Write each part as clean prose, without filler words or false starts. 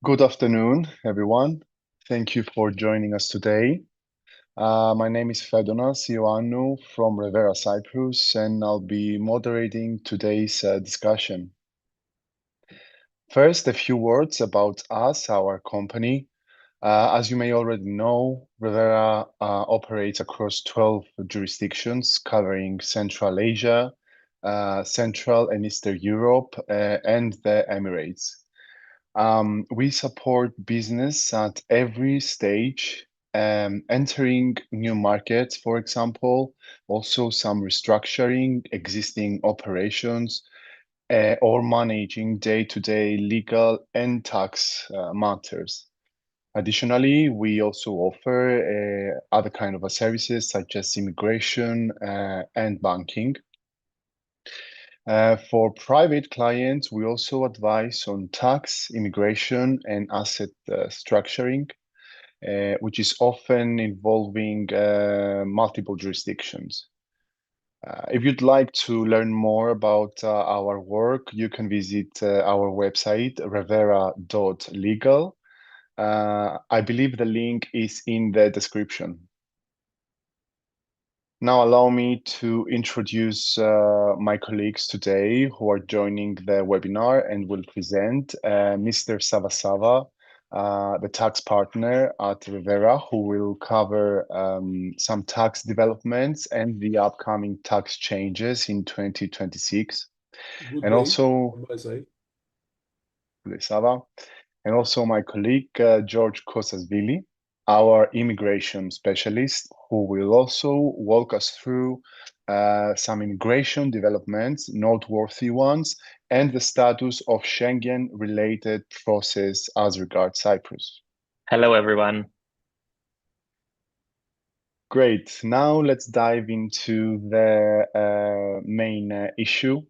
Good afternoon, everyone. Thank you for joining us today. My name is Fedonas Ioannou from REVERA, Cyprus, and I'll be moderating today's discussion. First, a few words about us, our company. As you may already know, REVERA operates across 12 jurisdictions covering Central Asia, Central and Eastern Europe, and the Emirates. We support business at every stage, entering new markets, for example, also some restructuring existing operations, or managing day-to-day legal and tax matters. Additionally, we also offer other kind of services such as immigration and banking. For private clients, we also advise on tax, immigration, and asset structuring, which is often involving multiple jurisdictions. If you'd like to learn more about our work, you can visit our website, revera.legal. I believe the link is in the description. Now, allow me to introduce my colleagues today who are joining the webinar and will present Mr. Savasava, the tax partner at REVERA, who will cover some tax developments and the upcoming tax changes in 2026. Good And day also, on my side. Sava, and also my colleague George Kosasvili, our immigration specialist, who will also walk us through some immigration developments, noteworthy ones, and the status of Schengen-related process as regards Cyprus. Hello, everyone. Great. Now let's dive into the main issue.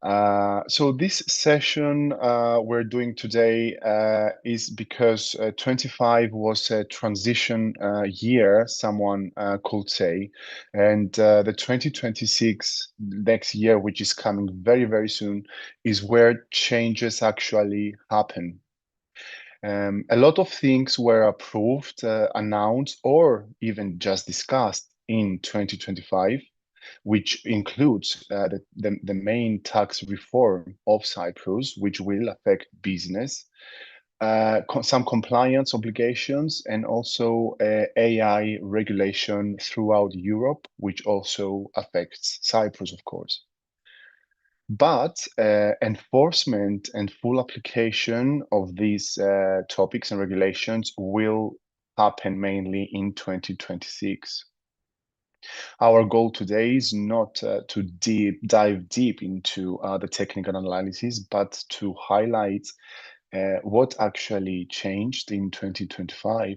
So this session we're doing today is because 25 was a transition year, someone could say, and the 2026 next year, which is coming very, very soon, is where changes actually happen. A lot of things were approved, announced, or even just discussed in 2025, which includes the main tax reform of Cyprus, which will affect business, some compliance obligations, and also AI regulation throughout Europe, which also affects Cyprus, of course. But enforcement and full application of these topics and regulations will happen mainly in 2026. Our goal today is not to dive deep into the technical analysis, but to highlight what actually changed in 2025,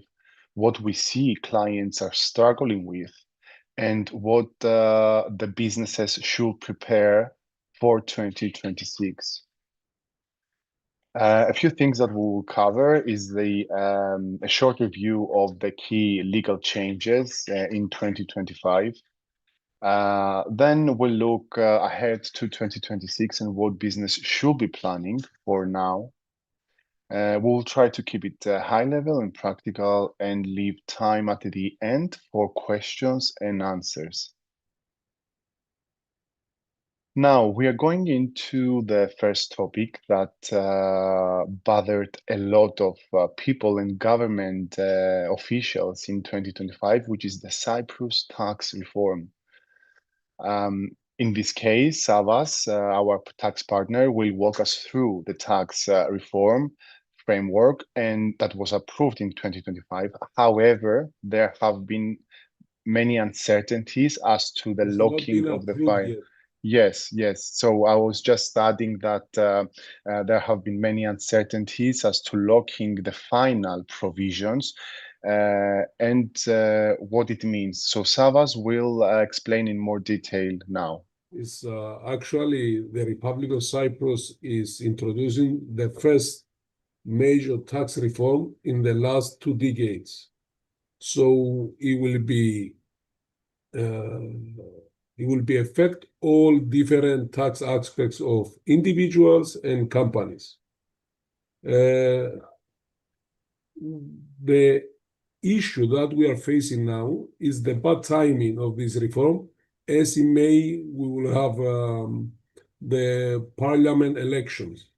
what we see clients are struggling with, and what the businesses should prepare for 2026. A few things that we will cover is a short review of the key legal changes in 2025. Then we'll look ahead to 2026 and what business should be planning for now. We'll try to keep it high level and practical and leave time at the end for questions and answers. Now, we are going into the first topic that bothered a lot of people and government officials in 2025, which is the Cyprus tax reform. In this case, Savas, our tax partner, will walk us through the tax reform framework, and that was approved in 2025. However, there have been many uncertainties as to the It's not locking been of the approved file. yet. Yes, yes. So I was just adding that there have been many uncertainties as to locking the final provisions and what it means. So Savas will explain in more detail now. It's actually the Republic of Cyprus is introducing the first major tax reform in the last 2 decades. So it will be affect all different tax aspects of individuals and companies. the issue that we are facing now is the bad timing of this reform, as in May we will have the parliament elections.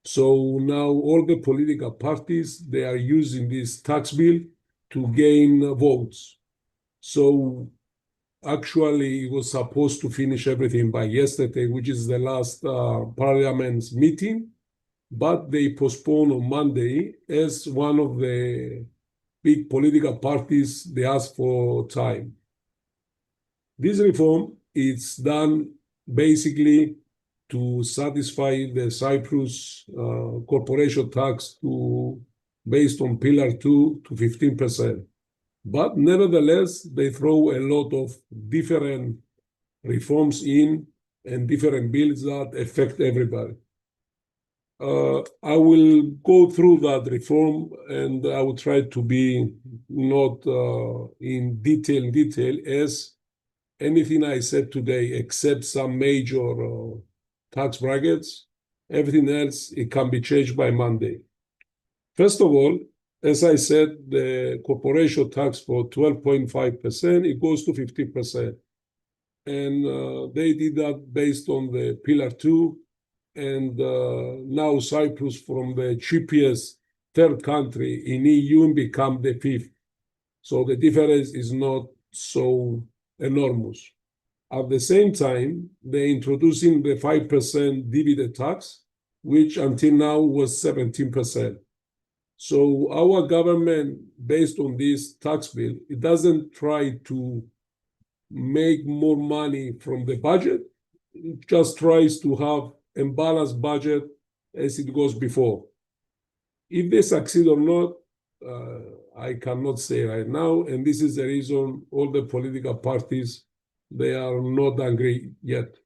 So now all the political parties, they are using this tax bill to gain votes. So actually, it was supposed to finish everything by yesterday, which is the last parliament's meeting, but they postponed on Monday as one of the big political parties, they asked for time. This reform is done basically to satisfy the Cyprus corporation tax based on Pillar 2 to 15%. But nevertheless, they throw a lot of different reforms in and different bills that affect everybody. I will go through that reform and I will try to be not in detail as anything I said today, except some major tax brackets, everything else, it can be changed by Monday. First of all, as I said, the corporation tax for 12.5%, it goes to 15%. And they did that based on the Pillar 2. And now Cyprus, from the cheapest third country in EU, become the fifth. So the difference is not so enormous. At the same time, they're introducing the 5% dividend tax, which until now was 17%. So our government, based on this tax bill, it doesn't try to make more money from the budget. It just tries to have a balanced budget as it goes before. If they succeed or not, I cannot say right now. And this is the reason all the political parties, they are not angry yet.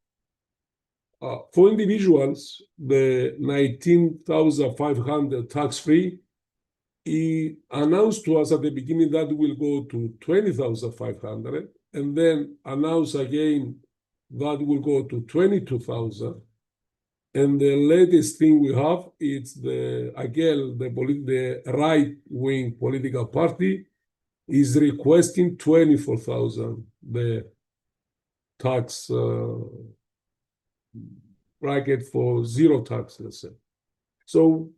For individuals, the 19,500 tax-free, he announced to us at the beginning that will go to 20,500, and then announced again that will go to 22,000. And the latest thing we have is the right-wing political party is requesting 24,000, the tax bracket for zero tax, let's say. So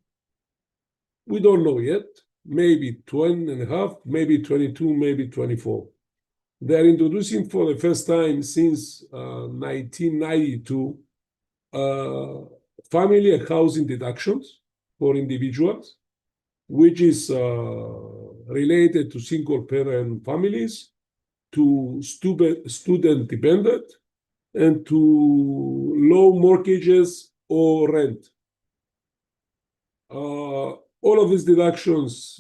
we don't know yet. Maybe 20.5, maybe 22, maybe 24. They're introducing for the first time since 1992 family and housing deductions for individuals, which is related to single-parent families, to student dependent, and to low mortgages or rent. All of these deductions,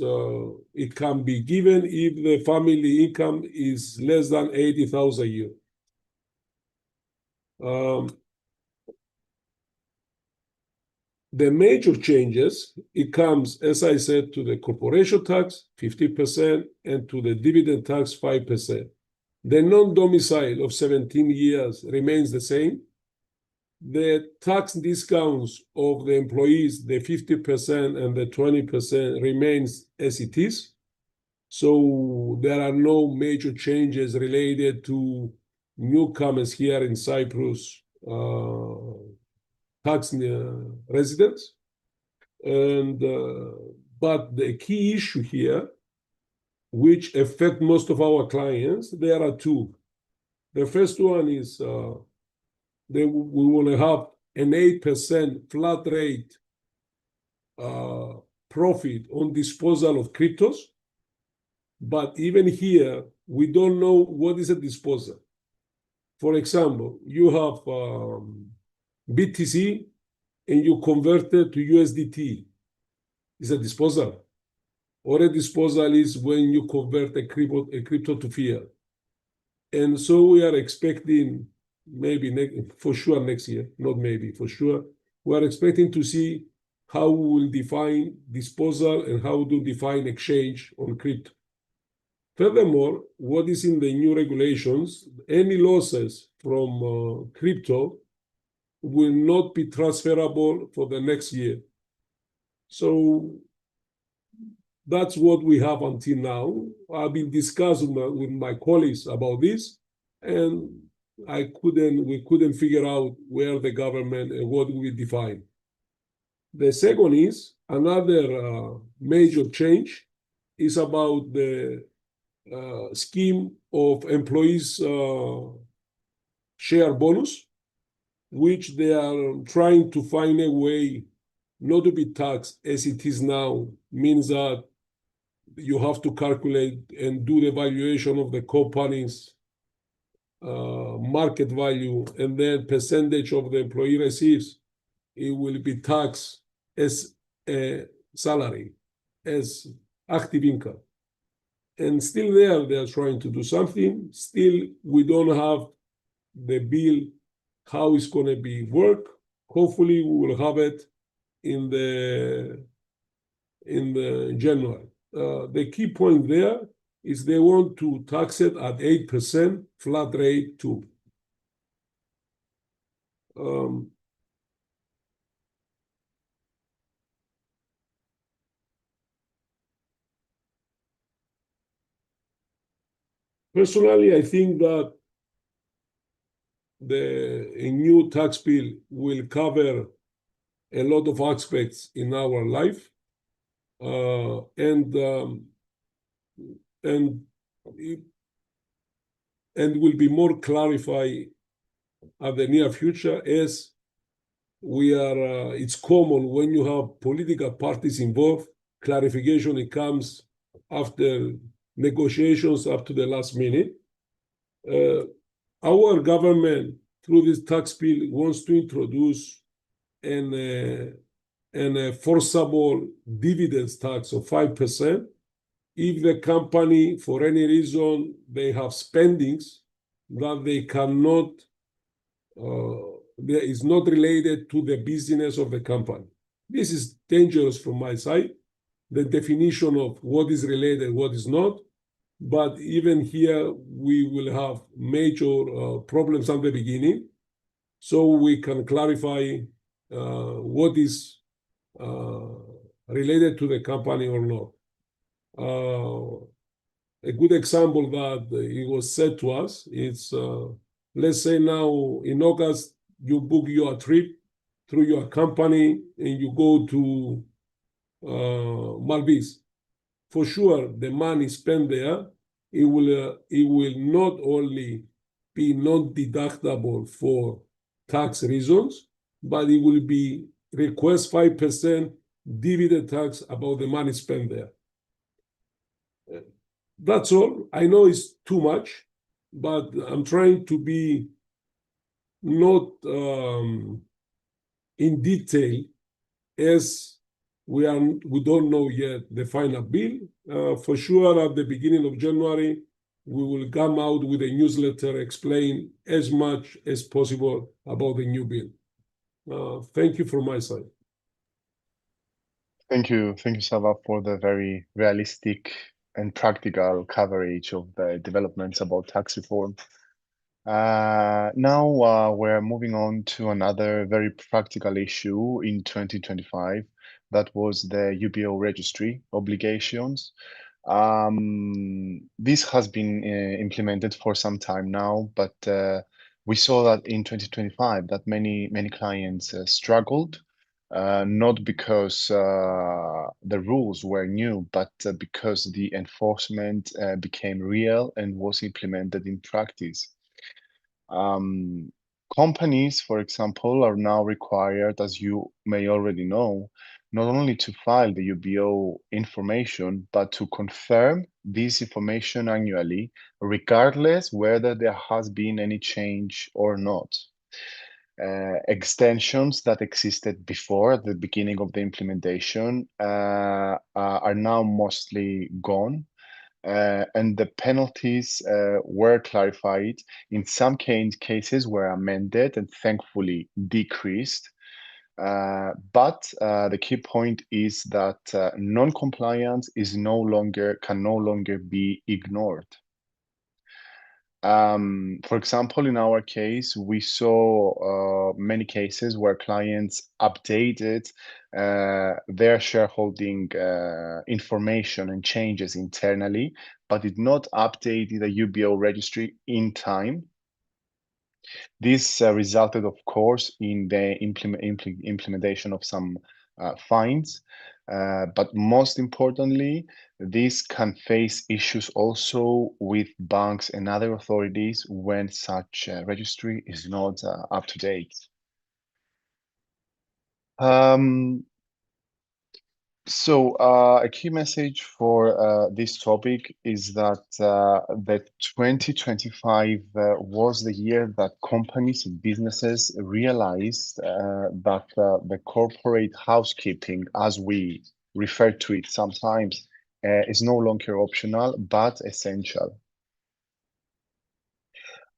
it can be given if the family income is less than 80,000 a year. The major changes, it comes, as I said, to the corporation tax, 50%, and to the dividend tax, 5%. The non-domicile of 17 years remains the same. The tax discounts of the employees, the 50% and the 20% remains as it is. So there are no major changes related to newcomers here in Cyprus, tax residents. But the key issue here, which affect most of our clients, there are two. The first one is we will have an 8% flat rate profit on disposal of cryptos. But even here, we don't know what is a disposal. For example, you have BTC and you convert it to USDT. It's a disposal. Or a disposal is when you convert a crypto to fiat. And so we are expecting maybe for sure next year, not maybe, for sure, we are expecting to see how we will define disposal and how to define exchange on crypto. Furthermore, what is in the new regulations, any losses from crypto will not be transferable for the next year. So That's what we have until now. I've been discussing with my colleagues about this, and we couldn't figure out where the government and what we define. The second is another major change is about the scheme of employees share bonus, which they are trying to find a way not to be taxed as it is now, means that you have to calculate and do the valuation of the company's market value, and then percentage of the employee receives, it will be taxed as a salary, as active income. And still they are trying to do something. Still, we don't have the bill, how it's going to be work. Hopefully, we will have it in the January. The key point there is they want to tax it at 8% flat rate too. Personally, I think that a new tax bill will cover a lot of aspects in our life, and will be more clarified at the near future, as we are. It's common when you have political parties involved. Clarification, it comes after negotiations up to the last minute. Our government, through this tax bill, wants to introduce an enforceable dividends tax of 5%. If the company, for any reason, they have spendings that they cannot, that is not related to the business of the company. This is dangerous from my side, the definition of what is related, what is not. But even here, we will have major problems at the beginning. So we can clarify what is related to the company or not. A good example that it was said to us is, let's say now in August, you book your trip through your company and you go to Maldives. For sure, the money spent there, it will not only be not deductible for tax reasons, but it will be request 5% dividend tax about the money spent there. That's all. I know it's too much, but I'm trying to be not in detail, as we don't know yet the final bill. For sure, at the beginning of January, we will come out with a newsletter, explain as much as possible about the new bill. Thank you from my side. Thank you, Sava, for the very realistic and practical coverage of the developments about tax reform. Now we're moving on to another very practical issue in 2025. That was the UBO registry obligations. This has been implemented for some time now, but we saw that in 2025 that many clients struggled, not because the rules were new, but because the enforcement became real and was implemented in practice. Companies, for example, are now required, as you may already know, not only to file the UBO information, but to confirm this information annually, regardless whether there has been any change or not. Extensions that existed before at the beginning of the implementation are now mostly gone. And the penalties were clarified. In some cases were amended and thankfully decreased. But the key point is that non-compliance can no longer be ignored. For example, in our case, we saw many cases where clients updated their shareholding information and changes internally, but did not update the UBO registry in time. This resulted, of course, in the implementation of some fines, but most importantly, this can face issues also with banks and other authorities when such registry is not up to date. So a key message for this topic is that that 2025 was the year that companies and businesses realized that the corporate housekeeping, as we refer to it sometimes, is no longer optional but essential.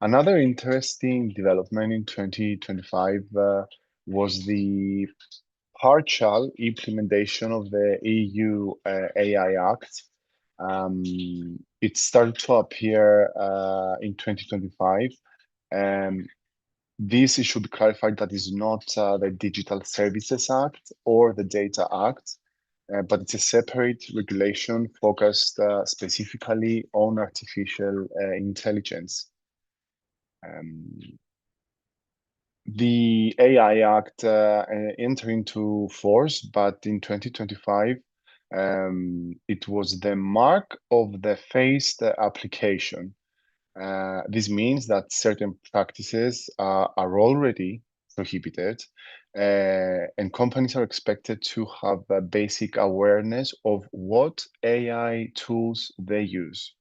Another interesting development in 2025 was the partial implementation of the EU AI Act. It started to appear in 2025. This it should be clarified that is not the Digital Services Act or the Data Act, but it's a separate regulation focused specifically on artificial intelligence. The AI Act entered into force, but in 2025, it was the mark of the phased application. This means that certain practices are already prohibited, and companies are expected to have a basic awareness of what AI tools they use.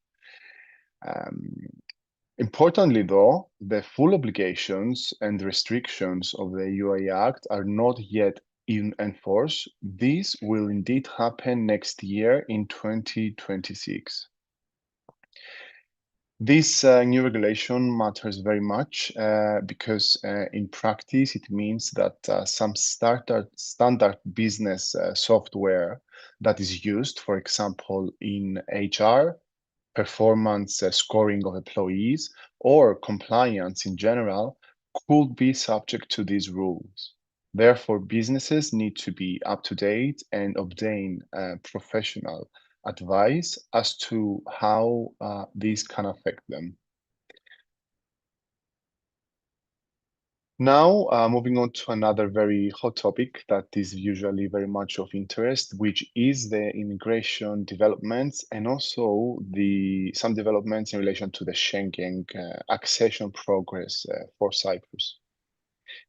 Importantly, though, the full obligations and restrictions of the UAE Act are not yet in enforce. This will indeed happen next year in 2026. This new regulation matters very much because in practice it means that some standard business software that is used, for example, in HR, performance scoring of employees, or compliance in general, could be subject to these rules. Therefore, businesses need to be up to date and obtain professional advice as to how these can affect them. Now, moving on to another very hot topic that is usually very much of interest, which is the immigration developments and also some developments in relation to the Schengen accession progress for Cyprus.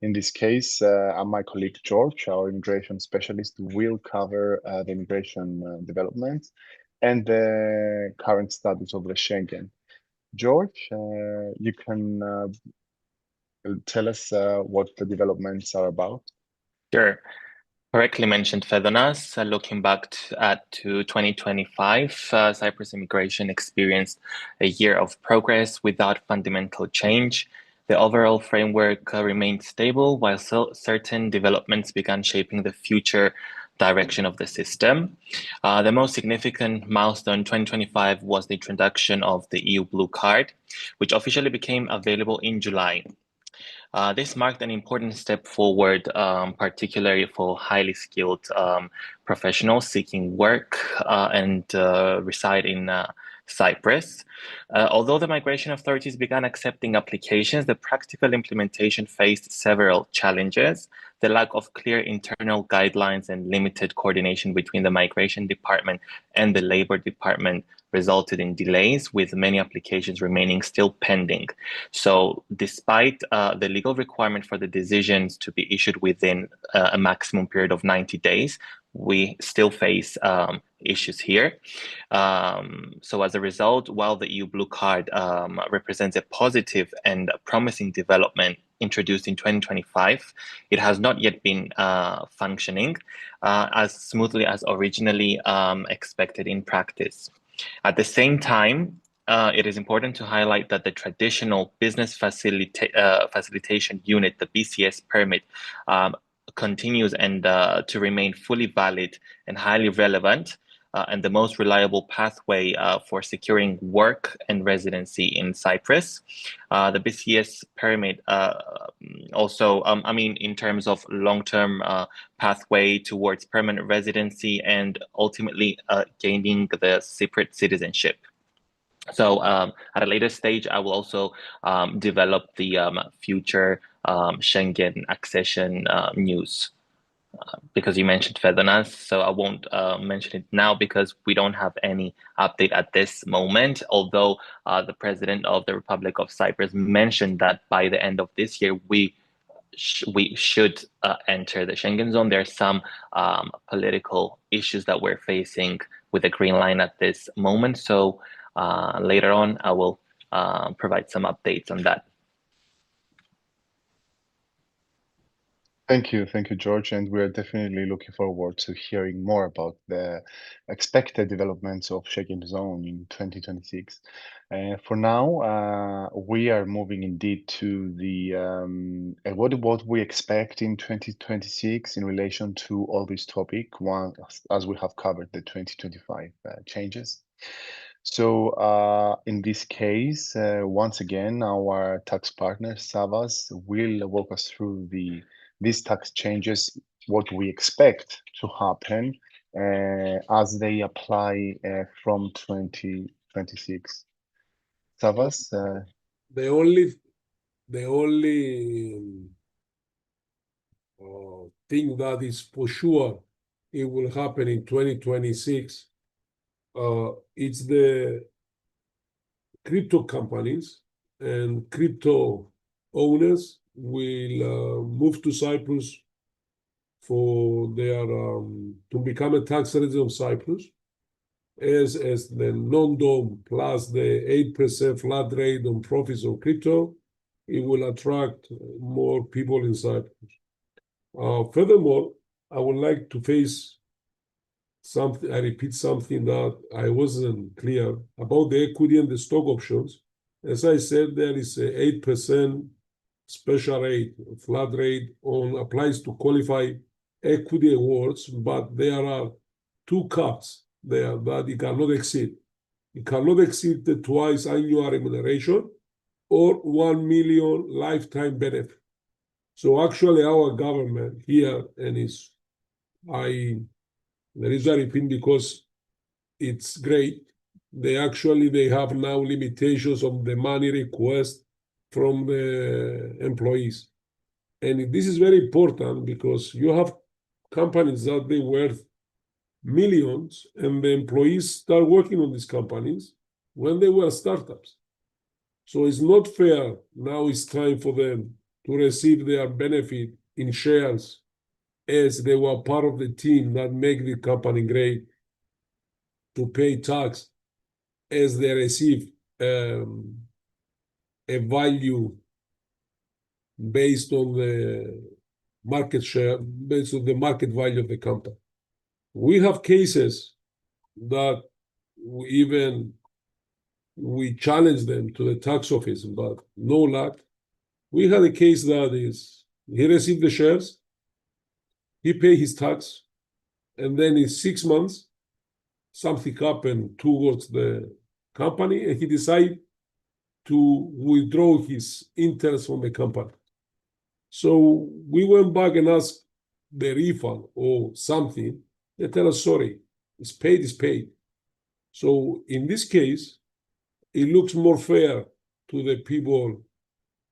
In this case, my colleague George, our immigration specialist, will cover the immigration developments and the current status of the Schengen. George, you can tell us what the developments are about. Sure. Correctly mentioned, Fedonas. Looking back to 2025, Cyprus immigration experienced a year of progress without fundamental change. The overall framework remained stable, while certain developments began shaping the future direction of the system. The most significant milestone in 2025 was the introduction of the EU Blue Card, which officially became available in July. This marked an important step forward, particularly for highly skilled professionals seeking work and reside in Cyprus. Although the migration authorities began accepting applications, the practical implementation faced several challenges. The lack of clear internal guidelines and limited coordination between the migration department and the labor department resulted in delays, with many applications remaining still pending. So despite the legal requirement for the decisions to be issued within a maximum period of 90 days, we still face issues here. So as a result, while the EU Blue Card represents a positive and promising development introduced in 2025, it has not yet been functioning as smoothly as originally expected in practice. At the same time, it is important to highlight that the traditional business facilitation unit, the BCS permit, continues and to remain fully valid and highly relevant. and the most reliable pathway for securing work and residency in Cyprus. The BCS permit also, in terms of long-term pathway towards permanent residency and ultimately gaining the Cypriot citizenship. So at a later stage, I will also develop the future Schengen accession news. Because you mentioned FEDONAS, so I won't mention it now because we don't have any update at this moment, although the President of the Republic of Cyprus mentioned that by the end of this year, we should enter the Schengen zone. There are some political issues that we're facing with the Green Line at this moment, so later on, I will provide some updates on that. Thank you, George, and we're definitely looking forward to hearing more about the expected developments of Schengen Zone in 2026. For now, we are moving indeed to the what we expect in 2026 in relation to all this topic, one as we have covered the 2025 changes. So in this case, once again, our tax partner, Savas, will walk us through these tax changes, what we expect to happen as they apply from 2026. Savas? The only thing that is for sure it will happen in 2026, it's the crypto companies and crypto owners will move to Cyprus for their to become a tax resident of Cyprus as the non-dom plus the 8% flat rate on profits on crypto. It will attract more people in Cyprus. Furthermore, I would like to face something. I repeat something that I wasn't clear about the equity and the stock options. As I said, there is a 8% special rate, flat rate applies to qualify equity awards, but there are two caps there that it cannot exceed. It cannot exceed the twice annual remuneration or 1 million lifetime benefit. So actually our government here, and the reason I repeat because it's great, they have now limitations on the money request from the employees. And this is very important because you have companies that they worth millions and the employees start working on these companies when they were startups. So it's not fair. Now it's time for them to receive their benefit in shares as they were part of the team that make the company great, to pay tax as they receive a value based on the market share, based on the market value of the company. We have cases that we challenge them to the tax office, but no luck. We had a case that is, he received the shares, he paid his tax, and then in 6 months, something happened towards the company, and he decided to withdraw his interest from the company. So we went back and asked the refund or something. They tell us, sorry, it's paid. So in this case, it looks more fair to the people,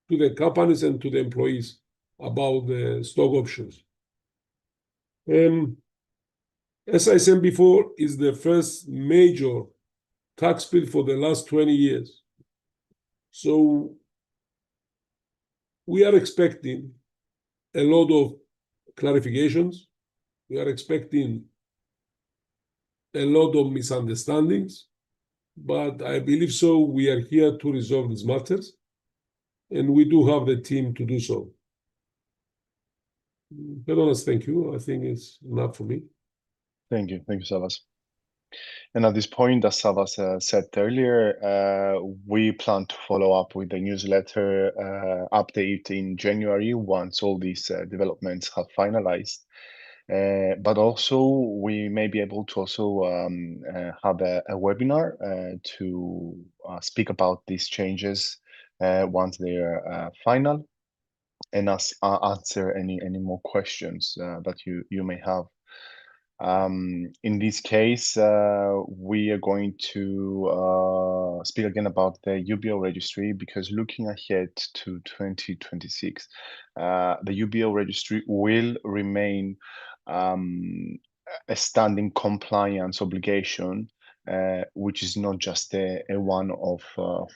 to the companies and to the employees about the stock options. As I said before, is the first major tax bill for the last 20 years. So we are expecting a lot of clarifications. We are expecting a lot of misunderstandings, but I believe so. We are here to resolve these matters, and we do have the team to do so. Pedonas, thank you. I think it's enough for me. Thank you, Savas. And at this point, as Savas said earlier, we plan to follow up with the newsletter update in January once all these developments have finalized. But also we may be able to also have a webinar to speak about these changes once they are final, and answer any more questions that you may have. In this case, we are going to speak again about the UBO registry, because looking ahead to 2026, the UBO registry will remain a standing compliance obligation, which is not just a one-off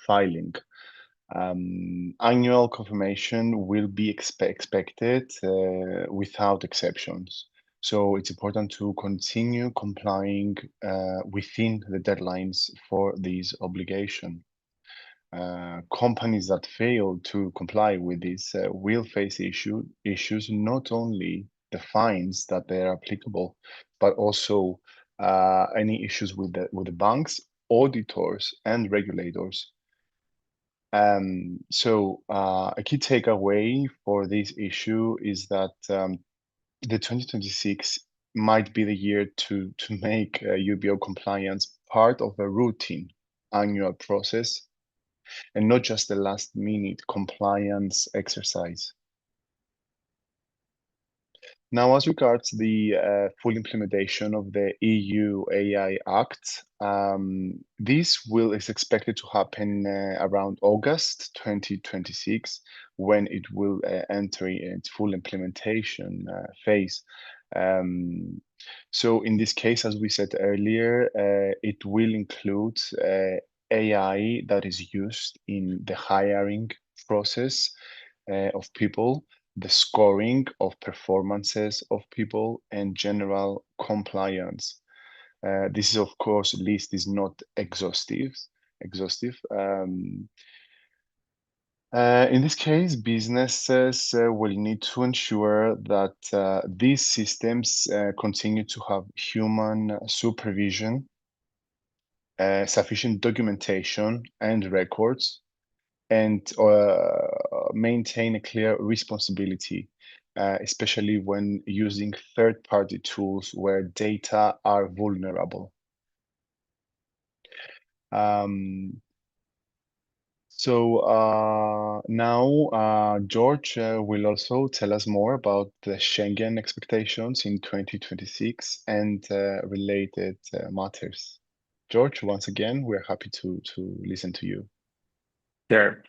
filing. Annual confirmation will be expected without exceptions. So it's important to continue complying within the deadlines for this obligation. Companies that fail to comply with this will face issues, not only the fines that they are applicable, but also any issues with the banks, auditors, and regulators. So a key takeaway for this issue is that the 2026 might be the year to make UBO compliance part of a routine annual process, and not just a last-minute compliance exercise. Now, as regards the full implementation of the EU AI Act, this is expected to happen around August 2026, when it will enter its full implementation phase. So in this case, as we said earlier, it will include AI that is used in the hiring process of people, the scoring of performances of people, and general compliance. This is, of course, list is not exhaustive. In this case, businesses will need to ensure that these systems continue to have human supervision, sufficient documentation and records, and maintain a clear responsibility, especially when using third-party tools where data are vulnerable. Now George will also tell us more about the Schengen expectations in 2026 and related matters. George, once again, we're happy to listen to you. Sure.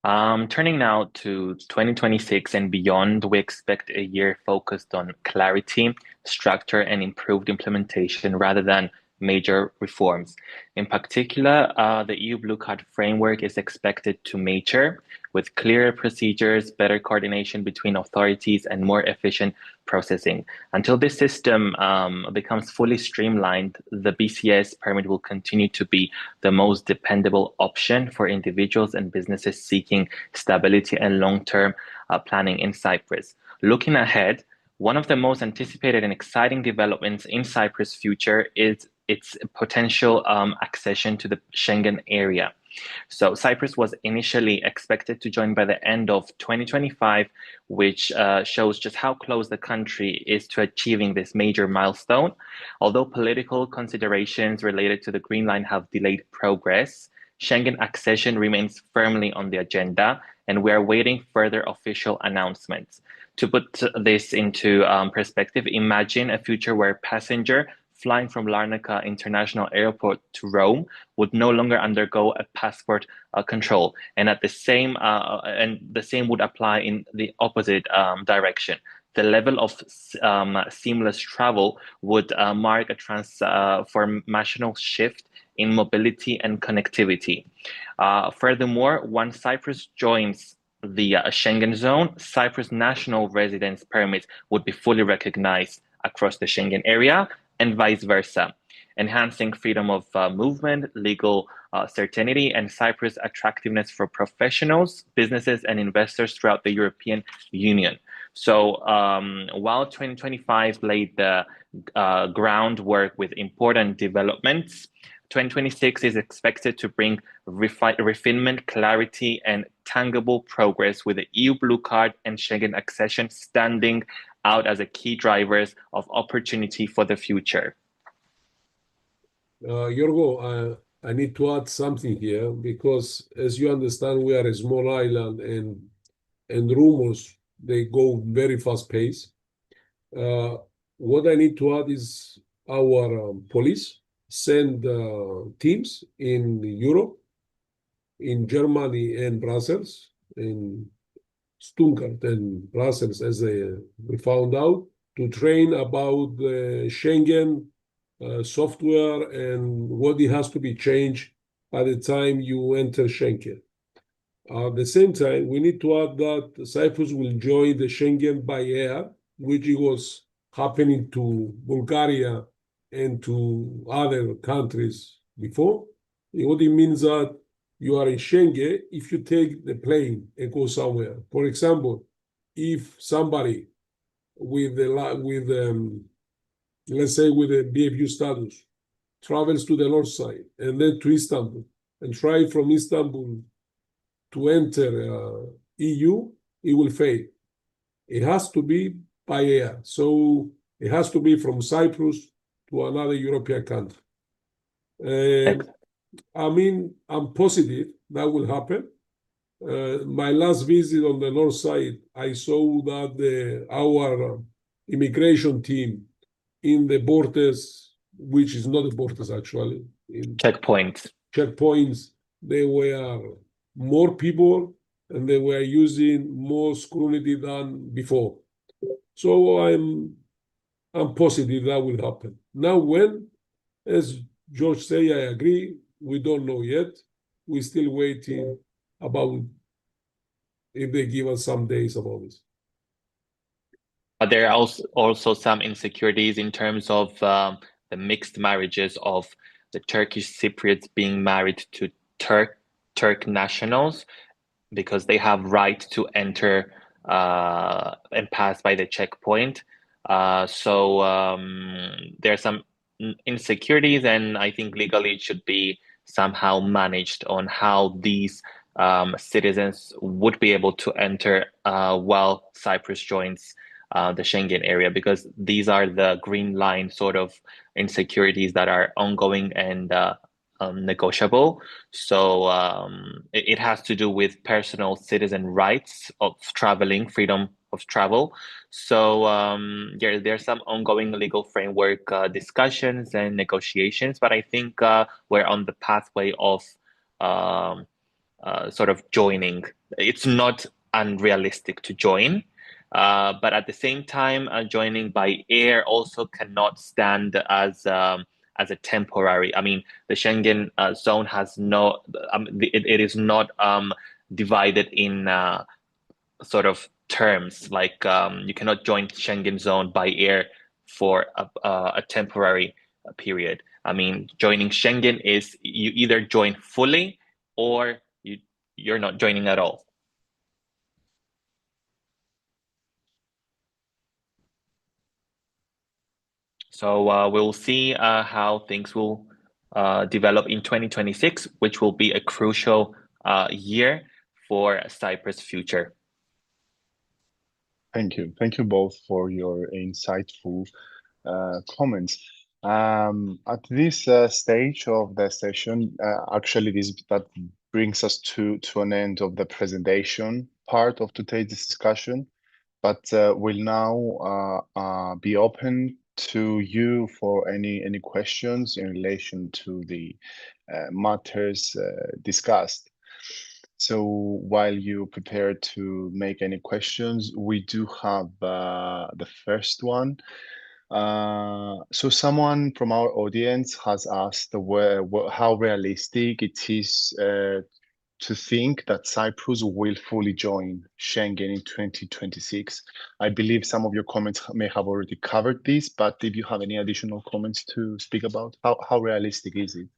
Turning now to 2026 and beyond, we expect a year focused on clarity, structure, and improved implementation rather than major reforms. In particular, the EU Blue Card framework is expected to mature with clearer procedures, better coordination between authorities, and more efficient processing. Until this system becomes fully streamlined, the BCS permit will continue to be the most dependable option for individuals and businesses seeking stability and long-term planning in Cyprus. Looking ahead, one of the most anticipated and exciting developments in Cyprus' future is its potential accession to the Schengen area. So Cyprus was initially expected to join by the end of 2025, which shows just how close the country is to achieving this major milestone. Although political considerations related to the Green Line have delayed progress, Schengen accession remains firmly on the agenda, and we are waiting further official announcements. To put this into perspective, imagine a future where passenger flying from Larnaca International Airport to Rome would no longer undergo a passport control, and the same would apply in the opposite direction. The level of seamless travel would mark a transformational shift in mobility and connectivity. Furthermore, once Cyprus joins the Schengen zone, Cyprus national residence permits would be fully recognized across the Schengen area, and vice versa, enhancing freedom of movement, legal certainty, and Cyprus' attractiveness for professionals, businesses, and investors throughout the European Union. So while 2025 laid the groundwork with important developments, 2026 is expected to bring refinement, clarity, and tangible progress, with the EU Blue Card and Schengen accession standing out as a key drivers of opportunity for the future? Yorgo, I need to add something here because, as you understand, we are a small island, and rumors, they go very fast pace. What I need to add is our police send teams in Europe, in Germany and Brussels, in Stuttgart and Brussels, as we found out, to train about the Schengen software and what it has to be changed by the time you enter Schengen. At the same time, we need to add that Cyprus will join the Schengen by air, which it was happening to Bulgaria and to other countries before. What it means that you are in Schengen if you take the plane and go somewhere. For example, if somebody with let's say with a BFU status travels to the north side and then to Istanbul and try from Istanbul to enter EU, it will fail. It has to be by air. So it has to be from Cyprus to another European country. I mean, I'm positive that will happen. My last visit on the north side, I saw that our immigration team in the borders, which is not the borders actually, in checkpoints, they were more people and they were using more scrutiny than before. So I'm positive that will happen. Now, when, as George say, I agree, we don't know yet. We're still waiting about if they give us some days about this. There are also some insecurities in terms of the mixed marriages of the Turkish Cypriots being married to Turk nationals, because they have right to enter and pass by the checkpoint. So there are some insecurities, and I think legally it should be somehow managed on how these citizens would be able to enter while Cyprus joins the Schengen area, because these are the green line sort of insecurities that are ongoing and negotiable. So it has to do with personal citizen rights of traveling, freedom of travel. So there's some ongoing legal framework discussions and negotiations, but I think we're on the pathway of sort of joining. It's not unrealistic to join, but at the same time, joining by air also cannot stand as a temporary. I mean, the Schengen zone has no, it is not divided in sort of terms, like you cannot join Schengen zone by air for a temporary period. I mean, joining Schengen is you either join fully or you're not joining at all. So we'll see how things will develop in 2026, which will be a crucial year for Cyprus' future. Thank you. Thank you both for your insightful comments. At this stage of the session, actually, that brings us to an end of the presentation part of today's discussion. But we'll now be open to you for any questions in relation to the matters discussed. So while you prepare to make any questions, we do have the first one. So someone from our audience has asked how realistic it is to think that Cyprus will fully join Schengen in 2026. I believe some of your comments may have already covered this, but if you have any additional comments to speak about, how realistic is it?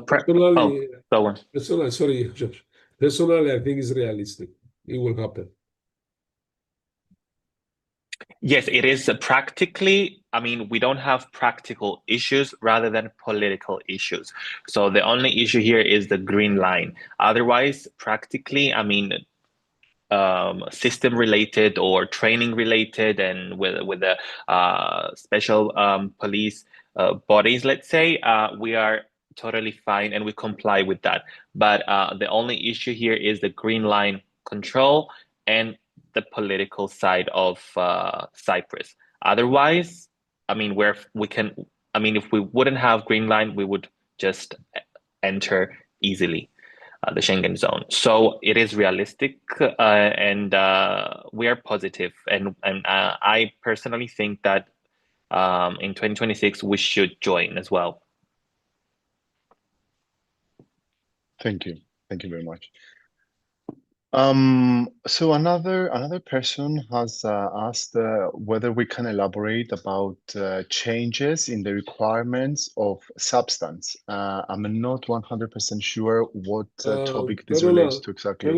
Personally, sorry, Josh. Personally, I think it's realistic. It will happen. Yes, it is practically. I mean, we don't have practical issues rather than political issues. So the only issue here is the green line. Otherwise, practically, I mean, system related or training related, and with the special police bodies, let's say, we are totally fine and we comply with that. But the only issue here is the green line control and the political side of Cyprus. Otherwise, I mean, if we wouldn't have green line, we would just enter easily the Schengen zone. So it is realistic, and we are positive. And I personally think that in 2026 we should join as well. Thank you very much. So another person has asked whether we can elaborate about changes in the requirements of substance. I'm not 100% sure what topic this relates to exactly.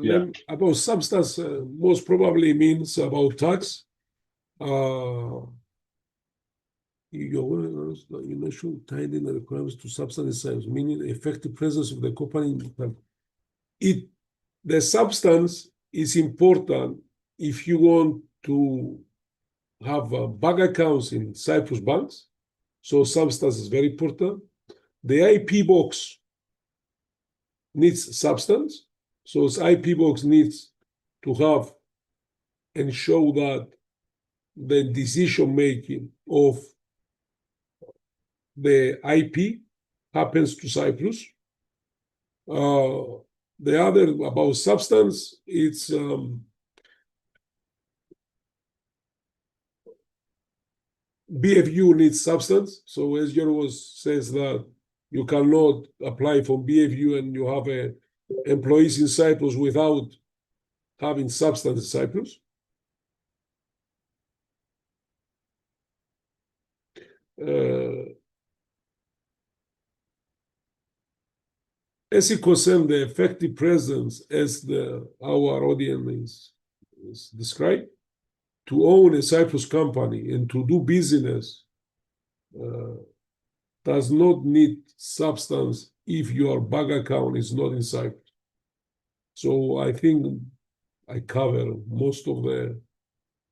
Yeah. About substance, most probably means about tax. You mentioned tightening the requirements to substance sales, meaning effective presence of the company. The substance is important if you want to have bank accounts in Cyprus banks. So substance is very important. The IP box needs substance. So this IP box needs to have and show that the decision making of the IP happens to Cyprus. The other about substance, it's BFU needs substance. So as Yorgos says that you cannot apply for BFU and you have employees in Cyprus without having substance in Cyprus. As it concerns the effective presence, as our audience is described, to own a Cyprus company and to do business does not need substance if your bank account is not in Cyprus. So I think I cover most of the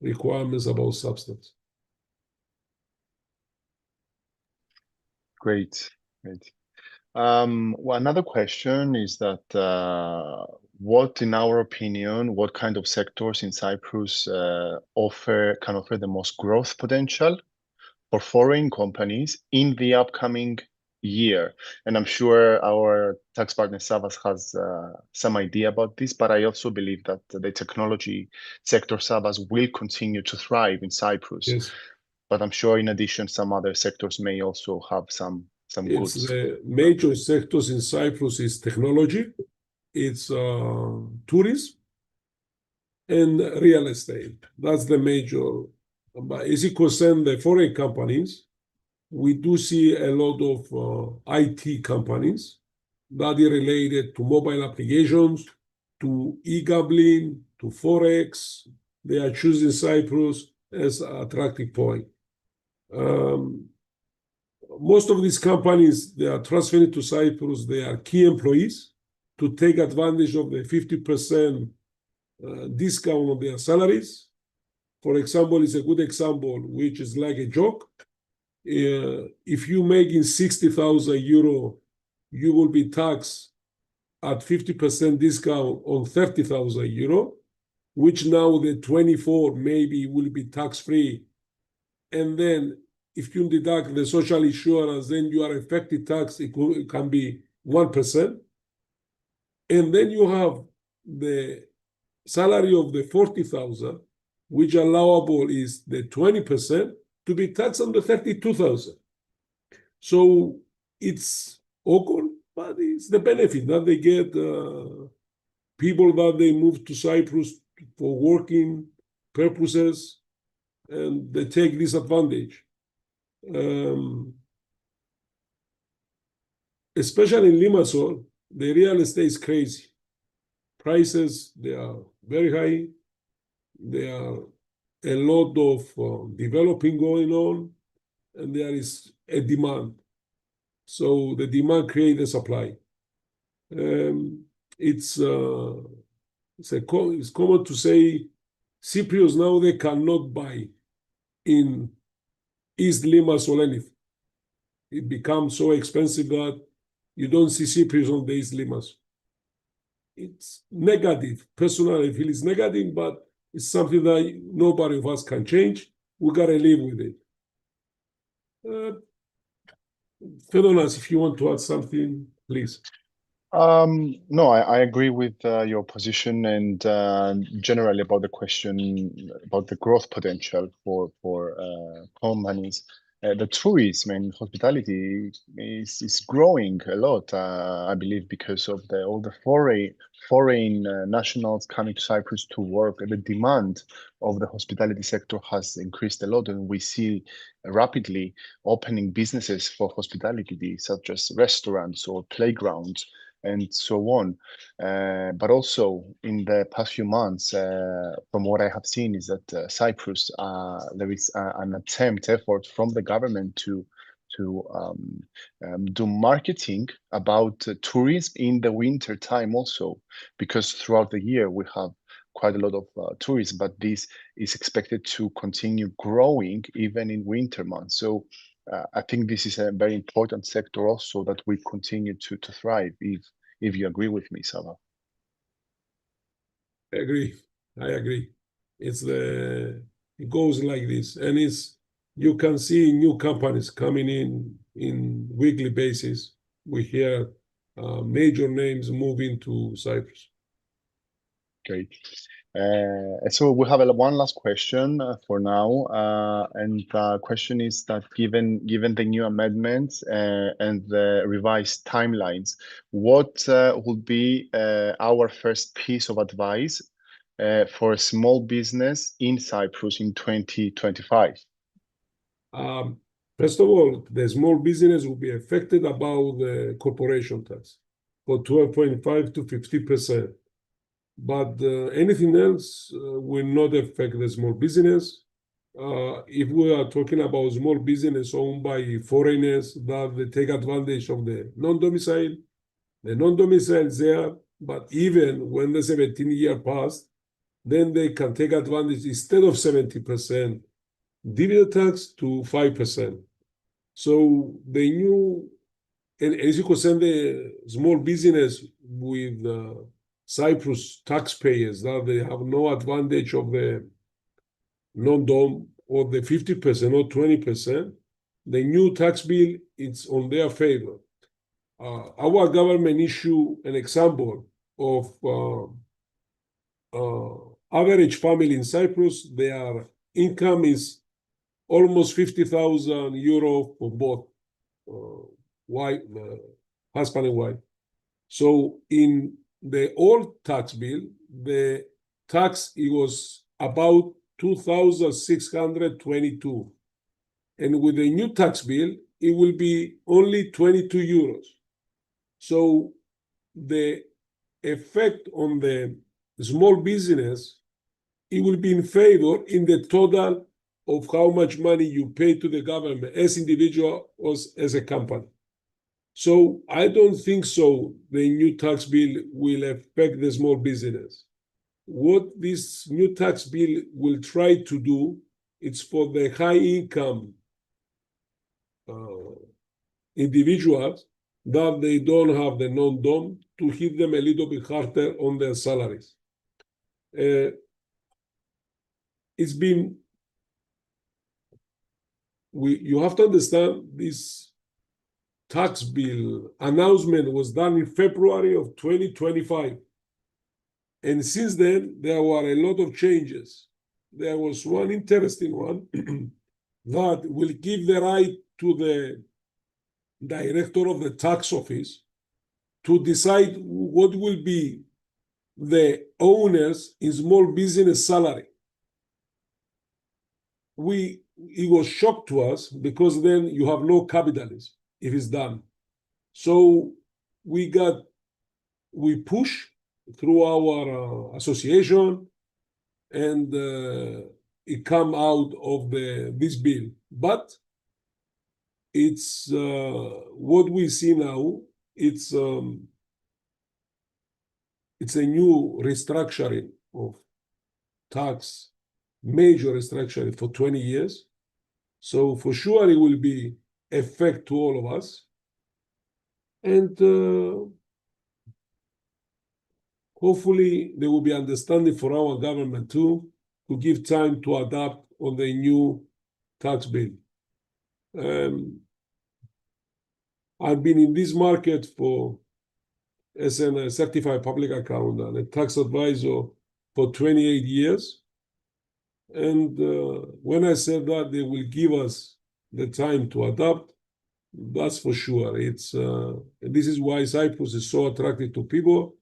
requirements about substance. Great. Well, another question is that what, in our opinion, what kind of sectors in Cyprus can offer the most growth potential for foreign companies in the upcoming year? And I'm sure our tax partner Savas has some idea about this, but I also believe that the technology sector, Savas, will continue to thrive in Cyprus. Yes. But I'm sure in addition, some other sectors may also have some goods. The major sectors in Cyprus is technology, it's tourism, and real estate. That's the major. But as it concerns the foreign companies, we do see a lot of IT companies that are related to mobile applications, to e-gambling, to Forex. They are choosing Cyprus as an attractive point. Most of these companies, they are transferring to Cyprus. They are key employees to take advantage of the 50% discount on their salaries. For example, it's a good example, which is like a joke. If you making 60,000 euro, you will be taxed at 50% discount on 30,000 euro, which now the 24 maybe will be tax-free. And then if you deduct the social insurance, then your effective tax, it can be 1%. And then you have the salary of the 40,000, which allowable is the 20%, to be taxed on the 32,000. So it's awkward, but it's the benefit that they get. People that they move to Cyprus for working purposes, and they take this advantage. Especially in Limassol, the real estate is crazy. Prices, they are very high. There are a lot of developing going on, and there is a demand. So the demand creates a supply. It's it's common to say Cypriots now they cannot buy in East Limassol or anything. It becomes so expensive that you don't see Cypriots on the East Limassol. It's negative. Personally, I feel it's negative, but it's something that nobody of us can change. We gotta live with it. Fedonas, if you want to add something, please. No, I agree with your position and generally about the question about the growth potential for companies. The tourism and hospitality is growing a lot, I believe, because of all the foreign nationals coming to Cyprus to work. The demand of the hospitality sector has increased a lot, and we see rapidly opening businesses for hospitality, such as restaurants or playgrounds and so on. But also in the past few months, from what I have seen, is that Cyprus, there is an effort from the government to do marketing about tourism in the winter time also, because throughout the year we have quite a lot of tourism, but this is expected to continue growing even in winter months. So I think this is a very important sector also that we continue to thrive, if you agree with me, Sava. I agree. It goes like this, and you can see new companies coming in weekly basis. We hear major names moving to Cyprus. Great. So we have one last question for now, and the question is that given the new amendments and the revised timelines, what would be our first piece of advice for a small business in Cyprus in 2025? First of all, the small business will be affected about the corporation tax for 12.5 to 50%. But anything else will not affect the small business. If we are talking about small business owned by foreigners that they take advantage of the non-domicile is there, but even when the 17-year passed, then they can take advantage instead of 70% dividend tax to 5%. So the new, and as you can see, the small business with Cyprus taxpayers that they have no advantage of the non-dom or the 50% or 20%, the new tax bill, it's on their favor. Our government issue an example of average family in Cyprus, their income is almost 50,000 euro for both husband and wife. So in the old tax bill, the tax it was about 2,622, and with the new tax bill, it will be only 22 euros. So the effect on the small business, it will be in favor in the total of how much money you pay to the government as individual or as a company. So I don't think so the new tax bill will affect the small business. What this new tax bill will try to do, it's for the high income individuals that they don't have the non-dom to hit them a little bit harder on their salaries. It's been, you have to understand this tax bill announcement was done in February of 2025. And since then, there were a lot of changes. There was one interesting one that will give the right to the director of the tax office to decide what will be the owner's in small business salary. It was shock to us because then you have no capitalism if it's done. So we push through our association, and it come out of this bill. But it's what we see now. It's it's a new restructuring of tax, major restructuring for 20 years. So for sure, it will be effect to all of us. And hopefully, there will be understanding for our government too, to give time to adapt on the new tax bill. I've been in this market as a certified public accountant and a tax advisor for 28 years. And when I said that they will give us the time to adapt, that's for sure. This is why Cyprus is so attractive to people,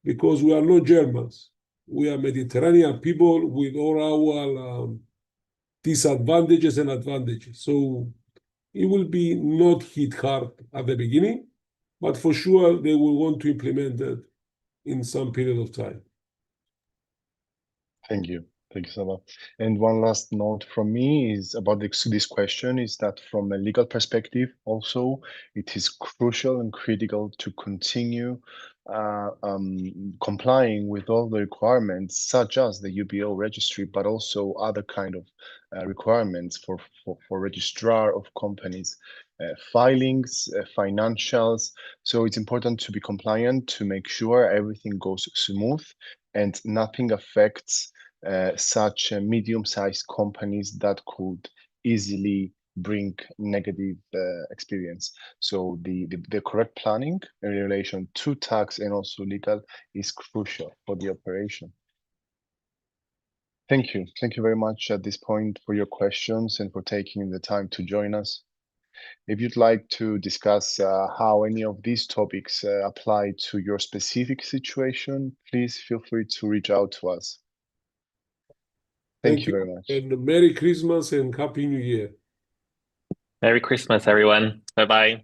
because we are not Germans. We are Mediterranean people with all our disadvantages and advantages. So it will be not hit hard at the beginning, but for sure they will want to implement it in some period of time. Thank you. Thank you so much. And one last note from me is about this question is that from a legal perspective, also, it is crucial and critical to continue complying with all the requirements, such as the UBO registry, but also other kind of requirements for registrar of companies, filings, financials. So it's important to be compliant to make sure everything goes smooth and nothing affects such medium-sized companies that could easily bring negative experience. So the correct planning in relation to tax and also legal is crucial for the operation. Thank you. Thank you very much at this point for your questions and for taking the time to join us. If you'd like to discuss how any of these topics apply to your specific situation, please feel free to reach out to us. Thank you very much. And Merry Christmas and Happy New Year. Merry Christmas, everyone. Bye-bye.